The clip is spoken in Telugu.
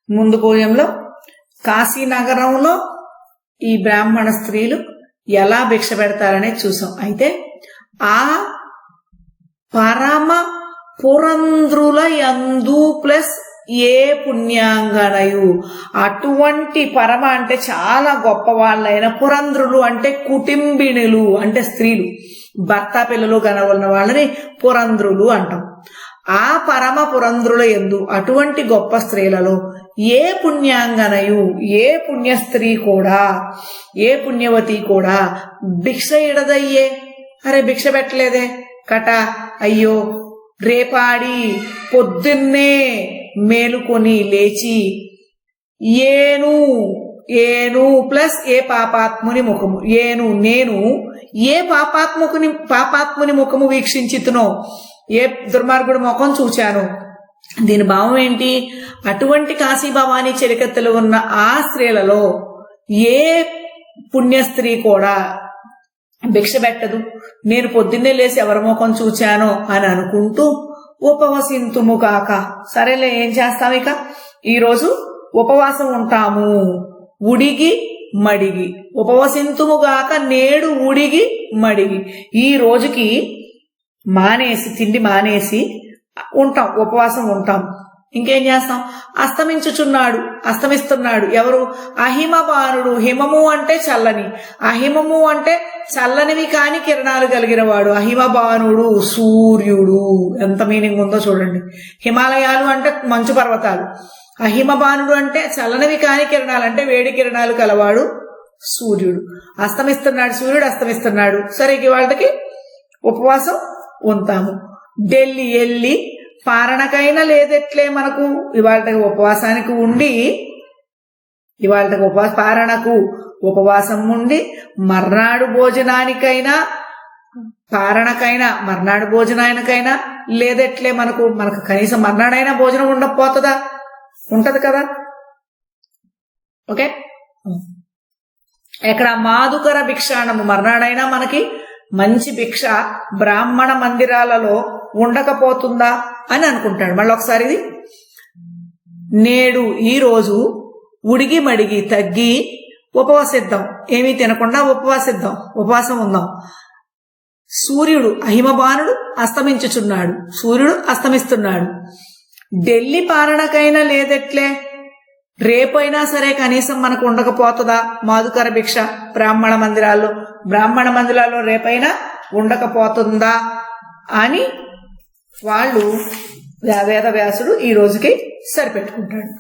ముందు పోయంలో కాశీనగరంలో ఈ బ్రాహ్మణ స్త్రీలు ఎలా భిక్ష పెడతారనే చూసాం. అయితే ఆ పరమ పురంధ్రుల యందు ప్లస్ ఏ పుణ్యాంగనయు, అటువంటి పరమ అంటే చాలా గొప్ప వాళ్ళైన పురంధ్రులు అంటే కుటుంబిణులు అంటే స్త్రీలు, భర్త పిల్లలు కనవలన వాళ్ళని పురంధ్రులు అంటాం. ఆ పరమ పురంధ్రుల యందు అటువంటి గొప్ప స్త్రీలలో ఏ పుణ్యాంగనయు, ఏ పుణ్య స్త్రీ కూడా, ఏ పుణ్యవతి కూడా భిక్ష ఇడదయ్యే. అరే భిక్ష పెట్టలేదే కట, అయ్యో రేపాడి పొద్దున్నే మేలుకొని లేచి ఏను ప్లస్ ఏ పాపాత్ముని ముఖము, నేను ఏ పాపాత్ముని ముఖము వీక్షించితునో, ఏ దుర్మార్గుడి ముఖం చూచాను. దీని భావం ఏంటి? అటువంటి కాశీభవాని చెలికత్తెలు ఉన్న ఆ స్త్రీలలో ఏ పుణ్యస్త్రీ కూడా భిక్ష పెట్టదు. నేను పొద్దున్నే లేచి ఎవరి ముఖం చూచానో అని అనుకుంటూ ఉపవసింతుము కాక, సరేలే ఏం చేస్తాం, ఇక ఈరోజు ఉపవాసం ఉంటాము, ఉడిగి మడిగి, ఉపవసింతుము గాక నేడు ఉడిగి మడిగి, ఈ రోజుకి మానేసి తిండి మానేసి ఉంటాం, ఉపవాసం ఉంటాం. ఇంకేం చేస్తాం? అస్తమిస్తున్నాడు ఎవరు? అహిమబానుడు. హిమము అంటే చల్లని, అహిమము అంటే చల్లనివి కాని కిరణాలు కలిగిన వాడు. అహిమబానుడు సూర్యుడు. ఎంత మీనింగ్ ఉందో చూడండి. హిమాలయాలు అంటే మంచు పర్వతాలు, అహిమబానుడు అంటే చల్లనివి కాని కిరణాలు అంటే వేడి కిరణాలు కలవాడు సూర్యుడు. సూర్యుడు అస్తమిస్తున్నాడు. సరే వాళ్ళకి ఉపవాసం ఉంటాము. ఢిల్లీ వెళ్ళి పారణకైనా లేదెట్లే మనకు ఇవాళ ఉపవాసానికి ఉండి, పారణకు ఉపవాసం ఉండి మర్నాడు భోజనానికైనా, పారణకైనా మర్నాడు భోజనానికైనా లేదెట్లే మనకు కనీసం మర్నాడైనా భోజనం ఉండకపోతుందా? ఉంటది కదా. ఓకే, ఇక్కడ మాధుకర భిక్షాణము, మర్నాడైనా మనకి మంచి భిక్ష బ్రాహ్మణ మందిరాలలో ఉండకపోతుందా అని అనుకుంటాడు. మళ్ళీ ఒకసారి ఇది నేడు ఈ రోజు ఉడిగి మడిగి తగ్గి ఉపవసిద్దాం, ఏమీ తినకుండా ఉపవాసం ఉందాం. సూర్యుడు అహిమబానుడు అస్తమించుచున్నాడు, సూర్యుడు అస్తమిస్తున్నాడు. ఢిల్లీ పారణకైనా లేదెట్లే, రేపైనా సరే కనీసం మనకు ఉండకపోతుందా మాధుకర భిక్ష బ్రాహ్మణ మందిరాల్లో రేపైనా ఉండకపోతుందా అని వాళ్ళు వేద వ్యాసుడు ఈ రోజుకి సరిపెట్టుకుంటాడు.